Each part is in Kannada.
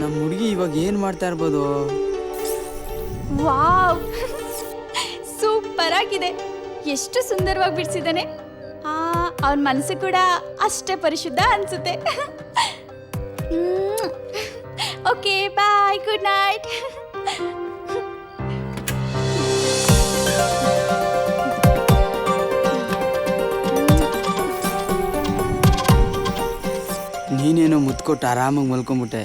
ನಮ್ಮ ಹುಡುಗಿ ಇವಾಗ ಏನು ಮಾಡ್ತಾ ಇರ್ಬೋದು? ವಾವ್, ಸೂಪರ್ ಆಗಿದೆ. ಎಷ್ಟು ಸುಂದರವಾಗಿ ಬಿಡಿಸಿದ್ದಾನೆ. ಅವನ ಮನಸ್ಸು ಕೂಡ ಅಷ್ಟೇ ಪರಿಶುದ್ಧ ಅನ್ಸುತ್ತೆ. Okay bye, good night. ನೀನೇನೋ ಮುತ್ಕೊಟ್ಟು ಆರಾಮಾಗಿ ಮಲ್ಕೊಂಬಿಟ್ಟೆ.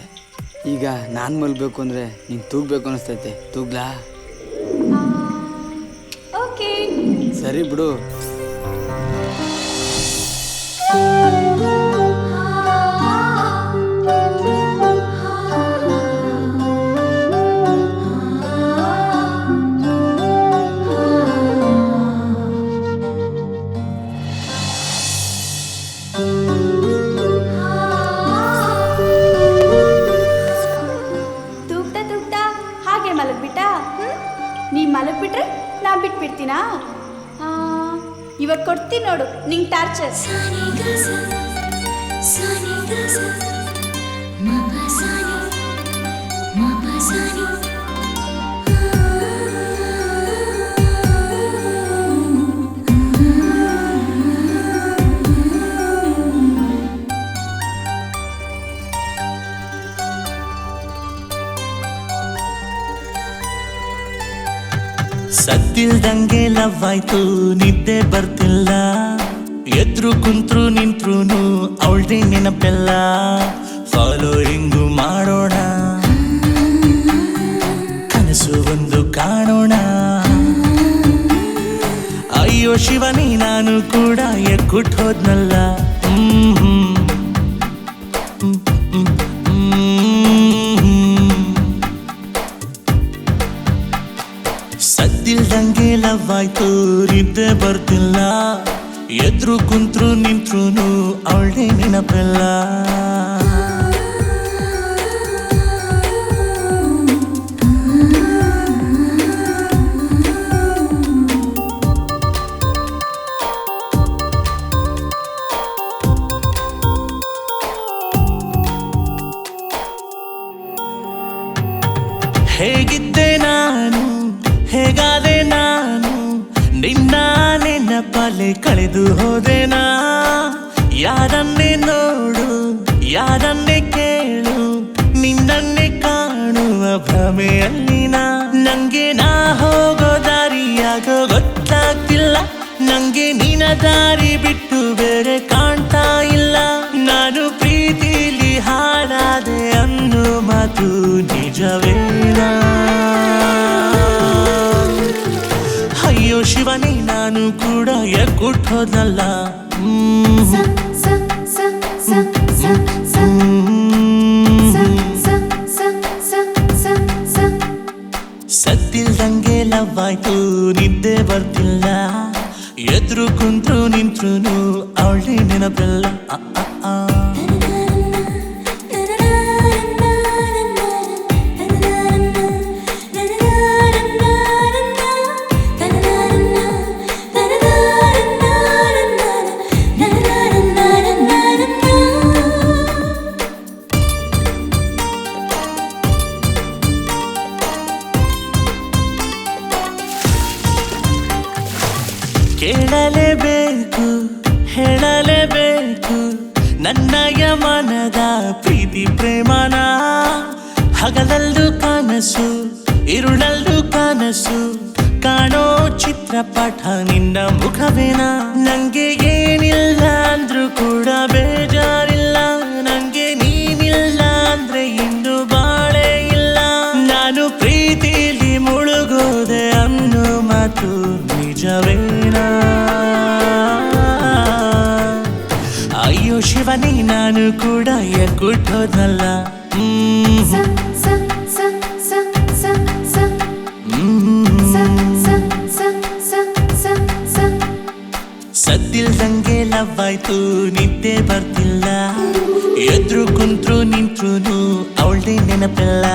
ಈಗ ನಾನು ಮಲ್ಬೇಕು ಅಂದರೆ ನೀನು ತೂಗಬೇಕು ಅನಿಸ್ತೈತೆ. ತೂಗ್ಲಾ? ಓಕೆ, ಸರಿ ಬಿಡು. ತೂಗ್ತಾ ತೂಗ್ತಾ ಹಾಗೆ ಮಲಗ್ಬಿಟ್ಟ. ನೀ ಮಲಗ್ಬಿಟ್ರೆ ನಾ ಬಿಟ್ಬಿಡ್ತೀನಾ? ಇವಾಗ ಕೊಡ್ತೀನಿ ನೋಡು ನಿಂಗೆ ಟಾರ್ಚರ್. ಸದ್ದಿಲ್ದಂಗೆ ಲವ್ ಆಯ್ತು, ನಿದ್ದೆ ಬರ್ತಿಲ್ಲ. ಎದ್ರು ಕುಂತ್ರು ನಿಂತ್ರುನು ಅವಳ್ದೆ ನೆನಪೆಲ್ಲ. ಫಾಲೋಯಿಂಗು ಮಾಡೋಣ, ಕನಸು ಒಂದು ಕಾಣೋಣ. ಅಯ್ಯೋ ಶಿವನೇ, ನಾನು ಕೂಡ ಎಕ್ಕುಟ್ ಹೋದ್ನಲ್ಲ. ಸದ್ದಿಲ್ದಂಗೆ ಲವ್ ಆಯ್ತು, ನಿದ್ದೆ ಬರ್ತಿಲ್ಲ. ಎದ್ರು ಕುಂತ್ರು ನಿಂತ್ರುನು ಅವಳ್ದೆ ನೆನಪೆಲ್ಲ. ಹೇಗಿದ್ದೆ ನಾನು, ಹೇಗಾದೆ ನಾನು, ನಿನ್ನ ನೆನಪಲೆ ಕಳೆದು ಹೋದೆನಾ? ಯಾರನ್ನೇ ನೋಡು, ಯಾರನ್ನೇ ಕೇಳು, ನಿನ್ನನ್ನೇ ಕಾಣುವ ಭ್ರಮೆಯಲ್ಲಿನ. ನಂಗೆ ನಾ ಹೋಗೋ ದಾರಿಯಾಗೋ ಗೊತ್ತಾಗ್ತಿಲ್ಲ. ನಂಗೆ ನಿನ್ನ ದಾರಿ ಬಿಟ್ಟು ಬೇರೆ ಕಾಣ್ತಾ ಇಲ್ಲ. ನಾನು ಪ್ರೀತಿಲಿ ಹಾಳಾದೆ ಅನ್ನೋ ಮಾತು ನಿಜವೇನಾ? ಅಯ್ಯೋ ಶಿವನೇ, ನಾನು ಕೂಡ ಎಕ್ಕುಟ್ಟೋದಲ್ಲ. ಸದ್ದಿಲ್ದಂಗೆ ಲವ್ ಆಯ್ತು, ನಿದ್ದೆ ಬರ್ತಿಲ್ಲ. ಎದ್ರು ಕುಂತ್ರು ನಿಂತ್ರುನು ಅವಳ್ದೆ ನೆನಪೆಲ್ಲ. ಕೇಳಲೇಬೇಕು, ಹೇಳಲೇಬೇಕು ನನ್ನಯ ಮನದ ಪ್ರೀತಿ ಪ್ರೇಮನ. ಹಗಲಲ್ಲೂ ಕನಸು, ಇರುಳಲ್ಲೂ ಕನಸು ಕಾಣೋ ಚಿತ್ರಪಟ ನಿನ್ನ ಮುಖವೇನ. ನಂಗೆ ಏನಿಲ್ಲ ಅಂದ್ರೂ ಕೂಡ ಬೇಜಾರಿಲ್ಲ. ನಂಗೆ ನೀನಿಲ್ಲ ಅಂದ್ರೆ ಇನ್ನು ಬಾಳೆ ಇಲ್ಲ. ನಾನು ಪ್ರೀತಿಲಿ ಮುಳುಗೋದೆ ಅನ್ನೋ ಮಾತು ನಿಜವೇನಾ? ಅಯ್ಯೋ ಶಿವನೇ, ನಾನು ಕೂಡ ಎಕ್ಕುಟ್ಟೋದಲ್ಲ. ಸದ್ದಿಲ್ದಂಗೆ ಲವ್ ಆಯ್ತು, ನಿದ್ದೆ ಬರ್ತಿಲ್ಲ. ಎದ್ರು ಕುಂತ್ರು ನಿಂತ್ರುನು ಅವಳ್ದೆ ನೆನಪೆಲ್ಲ.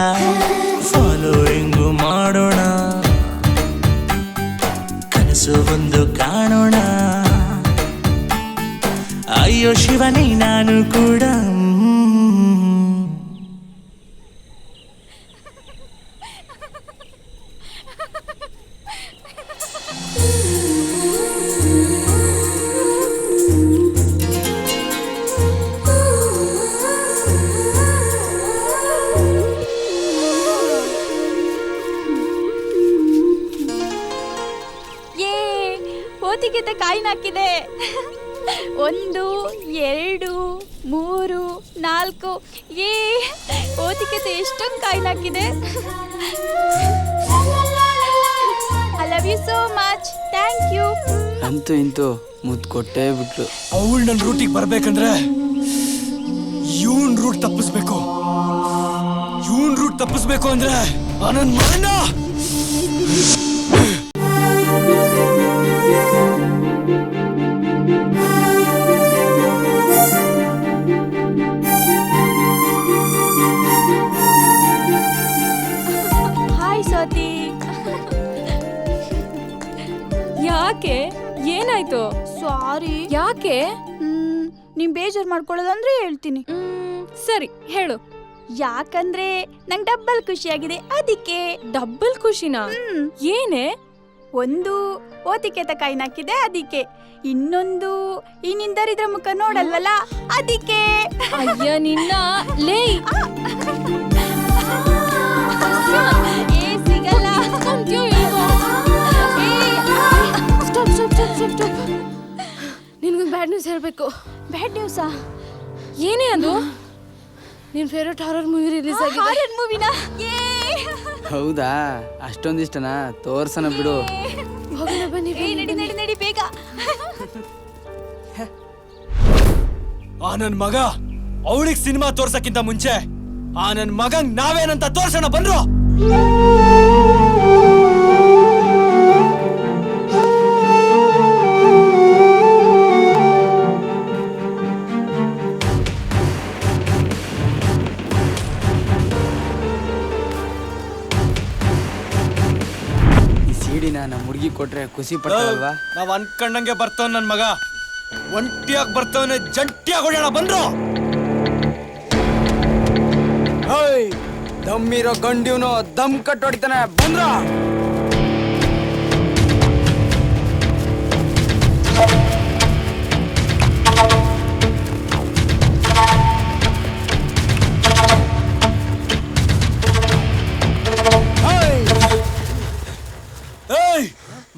ಫಾಲೋಯಿಂಗು ಮಾಡೋಣ, ಕನಸು ಒಂದು ಕಾಣೋಣ. ಅಯ್ಯೋ ಶಿವನೇ, ನಾನು ಕೂಡ 1 2 3 4 ಓದಿಕತೆ ಎಷ್ಟೊಂದು ಕಾಯಿಲಾಕಿದೆ. I love you so much. Thank you. ಅಂತೂ ಇಂತೂ ಮುದ್ದು ಕೊಟ್ಟೇ ಬಿಟ್ಲು. ಅವಳು ನನ್ನ ರೂಟಿಗೆ ಬರ್ಬೇಕಂದ್ರೆ ಇವನ್ ರೂಟ್ ತಪ್ಪಿಸ್ಬೇಕು. ಇವನ್ ರೂಟ್ ತಪ್ಪಿಸ್ಬೇಕು ಅಂದ್ರೆ ನನ್ನ ಮಗನ ಹಾಯ್ ಸ್ವಾತಿ. ಯಾಕೆ ಏನಾಯ್ತು? ಸಾರಿ. ಯಾಕೆ? ನೀನ್ ಬೇಜಾರು ಮಾಡ್ಕೊಳ್ಳೋದಂದ್ರೆ ಹೇಳ್ತೀನಿ. ಸರಿ ಹೇಳು. ಯಾಕಂದ್ರೆ ನಂಗೆ ಡಬ್ಬಲ್ ಖುಷಿಯಾಗಿದೆ ಅದಕ್ಕೆ. ಡಬ್ಬಲ್ ಖುಷಿನಾ? ಏನೇ? 1 ಓದಿಕೆ ಕಾಯಿನ ಹಾಕಿದೆ ಅದಕ್ಕೆ. ಇನ್ನೊಂದು ಈ ನಿನ್ ದರಿದ್ರ ಮುಖ ನೋಡಲ್ವಲ್ಲ ಅದಕ್ಕೆ. ಅಯ್ಯ ನಿನ್ನ ಲೇ ಸಿಗಲ್ಲ. ನಿನ್ಗೊಂದು ಬ್ಯಾಡ್ ನ್ಯೂಸ್ ಹೇಳ್ಬೇಕು. ಬ್ಯಾಡ್ ನ್ಯೂಸಾ? ಏನೇ ಅದು? ನಿನ್ ಫೇವ್ರೆಟ್ ಹಾರರ್ ಮೂವಿ ರಿಲೀಸ್ ಆಗಿದೆ. ಹಾರರ್ ಮೂವಿನಾ? ಹೌದಾ? ಅಷ್ಟೊಂದಿಷ್ಟನಾ? ತೋರ್ಸನ ಬಿಡು. ಹೋಗೋಣ ಬನ್ನಿ. ನಡಿ ನಡಿ ನಡಿ ಬೇಗ. ಆ ನನ್ ಮಗ ಅವಳಿಗೆ ಸಿನಿಮಾ ತೋರ್ಸಕ್ಕಿಂತ ಮುಂಚೆ ಆ ನನ್ ಮಗಂಗ್ ನಾವೇನಂತ ತೋರ್ಸೋಣ ಬಂದ್ರು. ನಮ್ಮ ಹುಡುಗಿ ಕೊಟ್ರೆ ಖುಷಿ ಪಡ್ತಾಳಲ್ವಾ? ನಾವ್ ಅನ್ಕೊಂಡಂಗೆ ಬರ್ತವ್ ನನ್ ಮಗ. ಒಂಟಿಯಾಗಿ ಬರ್ತವನೆ, ಜಂಟಿಯಾಗಿ ಹೊಡೆಯೋಣ ಬಂದ್ರು. ದಮ್ಮಿರೋ ಗಂಡಿವ್ನು ದಮ್ ಕಟ್ ಹೊಡಿತಾನೆ ಬಂದ್ರ.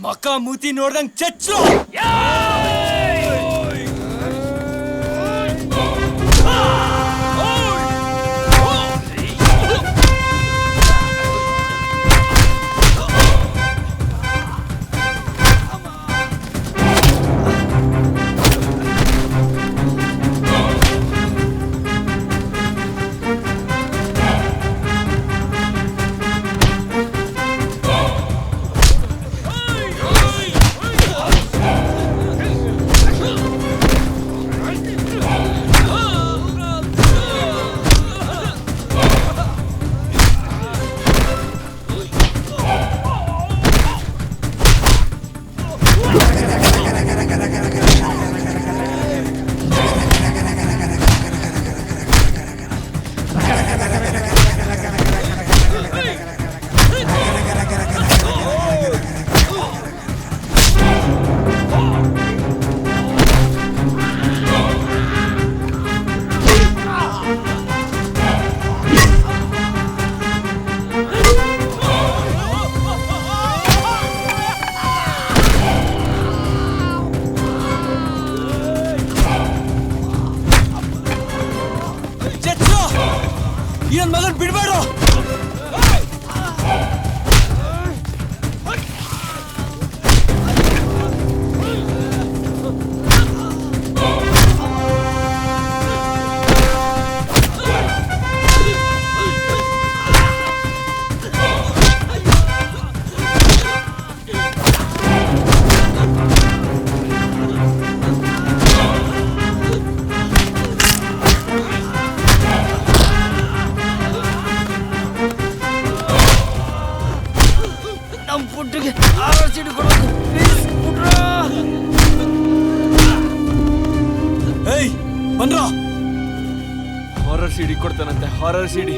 ಮಕ್ಕ ಮೂತಿ ನೋಡ್ದಂಗ್ ಚಚ್ಚು. ಈ ಮಗನ್ ಬಿಡ್ಬೇಡ. ಬಂದ್ರ ಹಾರರ್ ಸಿಡಿ ಕೊಡ್ತಾನಂತೆ. ಹಾರರ್ ಸಿಡಿ